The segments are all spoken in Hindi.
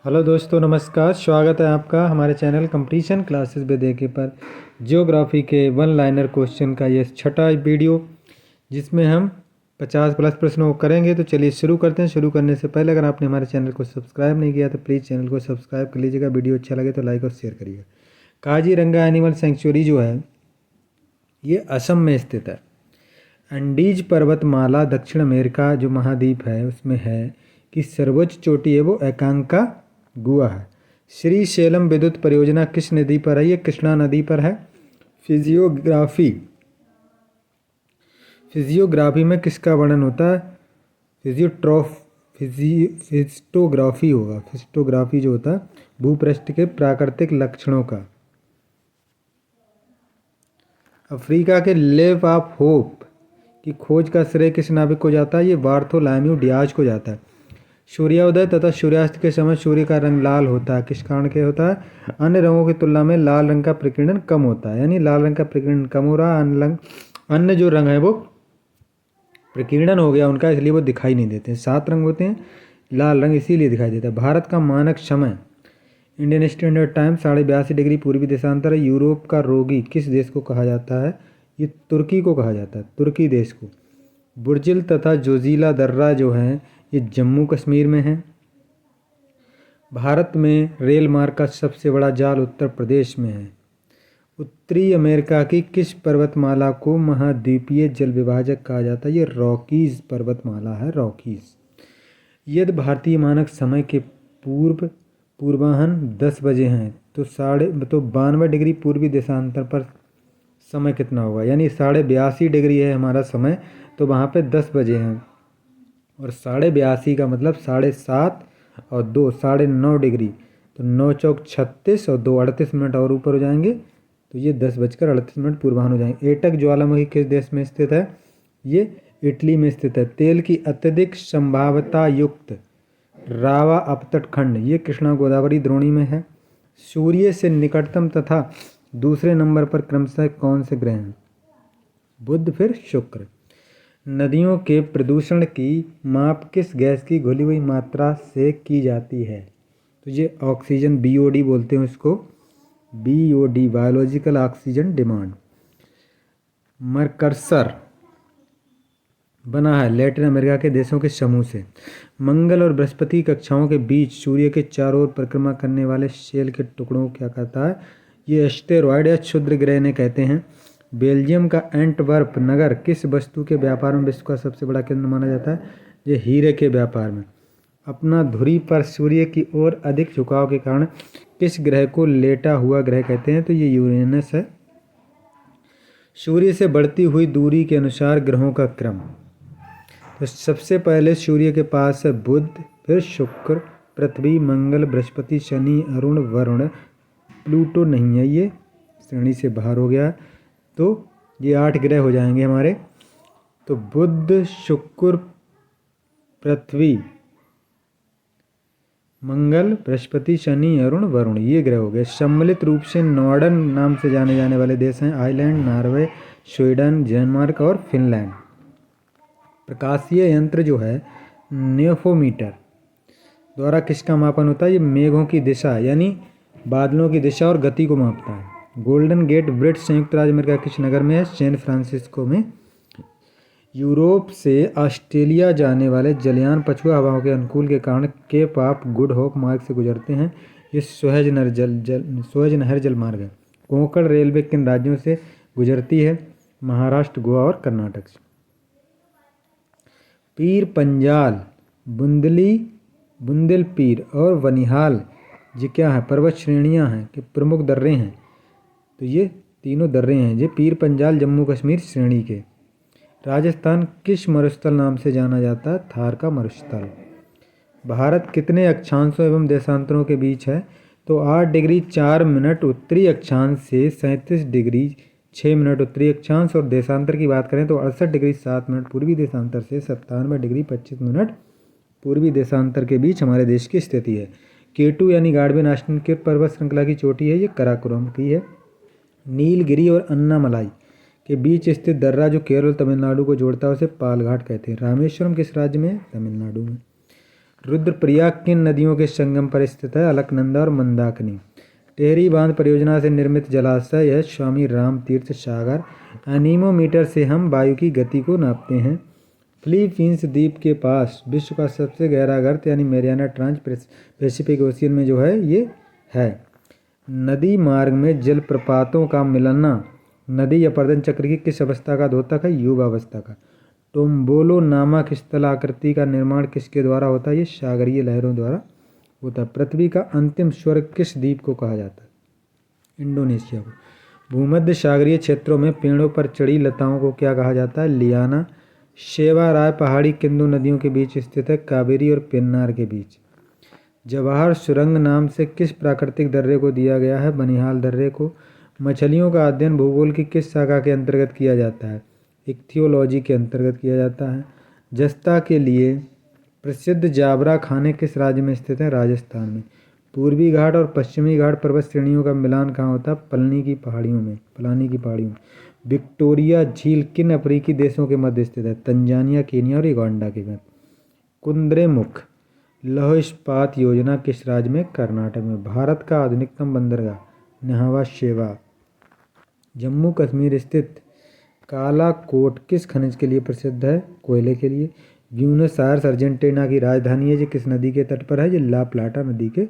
हेलो दोस्तों, नमस्कार। स्वागत है आपका हमारे चैनल कंपटीशन क्लासेस बेदेखे पर ज्योग्राफी के वन लाइनर क्वेश्चन का ये छठा वीडियो, जिसमें हम 50 प्लस प्रश्नों को करेंगे। तो चलिए शुरू करते हैं। शुरू करने से पहले अगर आपने हमारे चैनल को सब्सक्राइब नहीं किया तो प्लीज़ चैनल को सब्सक्राइब कर लीजिएगा। वीडियो अच्छा लगे तो लाइक और शेयर करिएगा। काजीरंगा एनिमल सेंचुरी जो है ये असम में स्थित है। एंडीज पर्वतमाला दक्षिण अमेरिका जो महाद्वीप है उसमें है कि सर्वोच्च चोटी है वो एकांका गुआ है। श्री सेलम विद्युत परियोजना किस नदी पर है? ये कृष्णा नदी पर है। फिजियोग्राफी में किसका वर्णन होता है? फिस्टोग्राफी होगा। फिस्टोग्राफी जो होता है भूपृष्ठ के प्राकृतिक लक्षणों का। अफ्रीका के लेप ऑफ होप की खोज का श्रेय किस नाविक को जाता है? ये बार्थोलोम्यू डियाज को जाता है। सूर्योदय तथा सूर्यास्त के समय सूर्य का रंग लाल होता है, किस कारण के होता है? अन्य रंगों की तुलना में लाल रंग का प्रकीर्णन कम होता है, यानी लाल रंग का प्रकीर्णन कम हो रहा है। अन्य जो रंग है वो प्रकीर्णन हो गया उनका, इसलिए वो दिखाई नहीं देते। 7 रंग होते हैं, लाल रंग इसीलिए दिखाई देता है। भारत का मानक समय इंडियन स्टैंडर्ड टाइम 82.5 डिग्री पूर्वी देशांतर है। यूरोप का रोगी किस देश को कहा जाता है? ये तुर्की को कहा जाता है, तुर्की देश को। बुर्जिल तथा जोजिला दर्रा जो है ये जम्मू कश्मीर में है। भारत में रेल मार्ग का सबसे बड़ा जाल उत्तर प्रदेश में है। उत्तरी अमेरिका की किस पर्वतमाला को महाद्वीपीय जल विभाजक कहा जाता है? ये रॉकीज पर्वतमाला है, रॉकीज। यदि भारतीय मानक समय के पूर्वाह्न 10 बजे हैं तो 92 डिग्री पूर्वी देशांतर पर समय कितना होगा? यानी 82.5 डिग्री है हमारा समय, तो वहाँ पे 10 बजे हैं और 82.5 का मतलब 7.5 और 2 9.5 डिग्री, तो 9 चौक 36 और 2 38 मिनट और ऊपर हो जाएंगे, तो ये 10:38 पूर्वाह्न हो जाएंगे। एटक ज्वालामुखी किस देश में स्थित है? ये इटली में स्थित है। तेल की अत्यधिक संभाव्यता युक्त रावा अपतट खंड ये कृष्णा गोदावरी द्रोणी में है। सूर्य से निकटतम तथा दूसरे नंबर पर क्रमशः कौन से ग्रह हैं? बुध फिर शुक्र। नदियों के प्रदूषण की माप किस गैस की घुली हुई मात्रा से की जाती है? तो ये ऑक्सीजन, बीओडी बोलते हैं उसको, बीओडी बायोलॉजिकल ऑक्सीजन डिमांड। मरकर्सर बना है लैटिन अमेरिका के देशों के समूह से। मंगल और बृहस्पति कक्षाओं के बीच सूर्य के चारों ओर परिक्रमा करने वाले शेल के टुकड़ों को क्या कहता है? ये एस्टेरॉयड या क्षुद्र ग्रह ने कहते हैं। बेल्जियम का एंटवर्प नगर किस वस्तु के व्यापार में विश्व का सबसे बड़ा केंद्र माना जाता है? ये हीरे के व्यापार में। अपना धुरी पर सूर्य की ओर अधिक झुकाव के कारण किस ग्रह को लेटा हुआ ग्रह कहते हैं? तो ये यूरेनस है। सूर्य से बढ़ती हुई दूरी के अनुसार ग्रहों का क्रम। तो सबसे पहले सूर्य के पास है बुध, फिर शुक्र, पृथ्वी, मंगल, बृहस्पति, शनि, अरुण, वरुण। प्लूटो नहीं है, ये श्रेणी से बाहर हो गया। तो ये 8 ग्रह हो जाएंगे हमारे। तो बुध, शुक्र, पृथ्वी, मंगल, बृहस्पति, शनि, अरुण, वरुण, ये ग्रह हो गए। सम्मिलित रूप से नॉर्डन नाम से जाने जाने वाले देश हैं आइलैंड, नॉर्वे, स्वीडन, डेनमार्क और फिनलैंड। प्रकाशीय यंत्र जो है नेफोमीटर द्वारा किसका मापन होता है? ये मेघों की दिशा यानी बादलों की दिशा और गति को मापता है। गोल्डन गेट ब्रिज संयुक्त राज्य अमेरिका किस नगर में है? सैन फ्रांसिस्को में। यूरोप से ऑस्ट्रेलिया जाने वाले जलयान पछुआ हवाओं के अनुकूल के कारण केप ऑफ गुड होप मार्ग से गुजरते हैं। ये सुएज नहर जल मार्ग है। कोंकण रेलवे किन राज्यों से गुजरती है? महाराष्ट्र, गोवा और कर्नाटक से। पीर पंजाल, बुंदेलपीर और बनिहाल ये क्या है? पर्वत श्रेणियां हैं कि प्रमुख दर्रे हैं। तो ये तीनों दर्रे हैं ये पीर पंजाल जम्मू कश्मीर श्रेणी के। राजस्थान किस मरुस्थल नाम से जाना जाता है? थार का मरुस्थल। भारत कितने अक्षांशों एवं देशांतरों के बीच है? तो 8 डिग्री 4 मिनट उत्तरी अक्षांश से 37 डिग्री 6 मिनट उत्तरी अक्षांश, और देशांतर की बात करें तो 68 डिग्री 7 मिनट पूर्वी देशांतर से 97 डिग्री 25 मिनट पूर्वी देशांतर के बीच हमारे देश की स्थिति है। केटू यानी गाड़वे नेशनल किस पर्वत श्रृंखला की चोटी है? ये कराकोरम की है। नीलगिरी और अन्नामलाई के बीच स्थित दर्रा जो केरल तमिलनाडु को जोड़ता है उसे पालघाट कहते हैं। रामेश्वरम किस राज्य में? तमिलनाडु में। रुद्रप्रयाग किन नदियों के संगम पर स्थित है? अलकनंदा और मंदाकिनी। टेहरी बांध परियोजना से निर्मित जलाशय है स्वामी राम तीर्थ सागर। एनीमोमीटर से हम वायु की गति को नापते हैं। फिलीपींस द्वीप के पास विश्व का सबसे गहरा गर्त यानी मैरियाना ट्रांच पैसिफिक ओशियन में जो है ये है। नदी मार्ग में जलप्रपातों का मिलना नदी अपरदन चक्र की किस अवस्था का द्योतक है? युगावस्था का। टोम्बोलो नामक स्थल आकृति का निर्माण किसके द्वारा होता है? ये सागरीय लहरों द्वारा होता है। पृथ्वी का अंतिम स्वर्ग किस द्वीप को कहा जाता है? इंडोनेशिया को। भूमध्य सागरीय क्षेत्रों में पेड़ों पर चढ़ी लताओं को क्या कहा जाता है? लियाना। शेवाराय पहाड़ी किन दो नदियों के बीच स्थित है? कावेरी और पेन्नार के बीच। जवाहर सुरंग नाम से किस प्राकृतिक दर्रे को दिया गया है? बनिहाल दर्रे को। मछलियों का अध्ययन भूगोल की किस शाखा के अंतर्गत किया जाता है? इक्थियोलॉजी के अंतर्गत किया जाता है। जस्ता के लिए प्रसिद्ध जाबरा खाने किस राज्य में स्थित है? राजस्थान में। पूर्वी घाट और पश्चिमी घाट पर्वत श्रेणियों का मिलान कहाँ होता है? पलानी की पहाड़ियों में। विक्टोरिया झील किन अफ्रीकी देशों के मध्य स्थित है? तंजानिया, केनिया और युगांडा के मध्य। कुद्रेमुख लौह इस्पात योजना किस राज्य में? कर्नाटक में। भारत का आधुनिकतम बंदरगाह? न्हावा शेवा। जम्मू कश्मीर स्थित कालाकोट किस खनिज के लिए प्रसिद्ध है? कोयले के लिए। ब्यूनस आयर्स अर्जेंटीना की राजधानी है। ये किस नदी के तट पर है? ये ला प्लाटा नदी के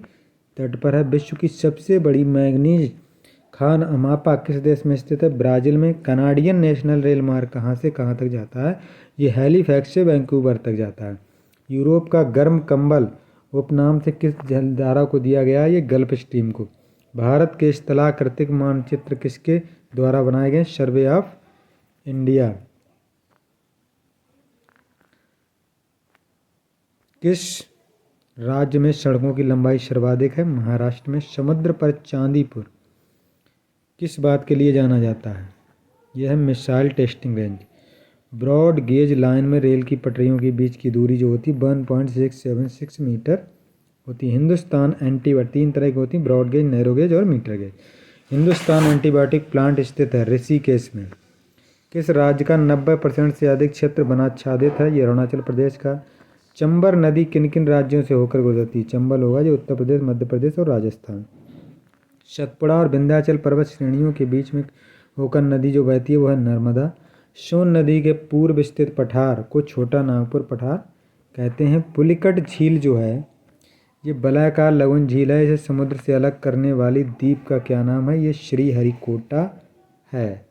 तट पर है। विश्व की सबसे बड़ी मैंगनीज खान अमापा किस देश में स्थित है? ब्राज़ील में। कनाडियन नेशनल रेल मार्ग कहाँ से कहाँ तक जाता है? ये हैलीफैक्स से वैंकूवर तक जाता है। यूरोप का गर्म कंबल उपनाम से किस जलधारा को दिया गया है? ये गल्फ स्ट्रीम को। भारत के स्थलाकृतिक मानचित्र किसके द्वारा बनाए गए? Survey of India. किस राज्य में सड़कों की लंबाई सर्वाधिक है? महाराष्ट्र में। समुद्र पर चांदीपुर किस बात के लिए जाना जाता है? यह है missile testing range. Broad gauge line में रेल की पटरियों के बीच की दूरी जो होती है 1.676 मीटर होती है। हिंदुस्तान एंटीबायोटिक 3 तरह की होती हैं, ब्रॉड गेज, नैरो गेज और metre gauge. Hindustan antibiotic plant स्थित है ऋषिकेश में। किस राज्य का 90% से अधिक क्षेत्र वनाच्छादित है? ये अरुणाचल प्रदेश का। चंबल नदी किन किन राज्यों से होकर गुजरती है? चंबल होगा जो उत्तर प्रदेश, मध्य प्रदेश और राजस्थान। सतपुड़ा और विंध्याचल पर्वत श्रेणियों के बीच में होकर नदी जो बहती है वो है नर्मदा। सोन नदी के पूर्व स्थित पठार को छोटा नागपुर पठार कहते हैं। पुलिकट झील जो है ये वलयाकार लघु झील है। इसे समुद्र से अलग करने वाली द्वीप का क्या नाम है? ये श्रीहरिकोटा है।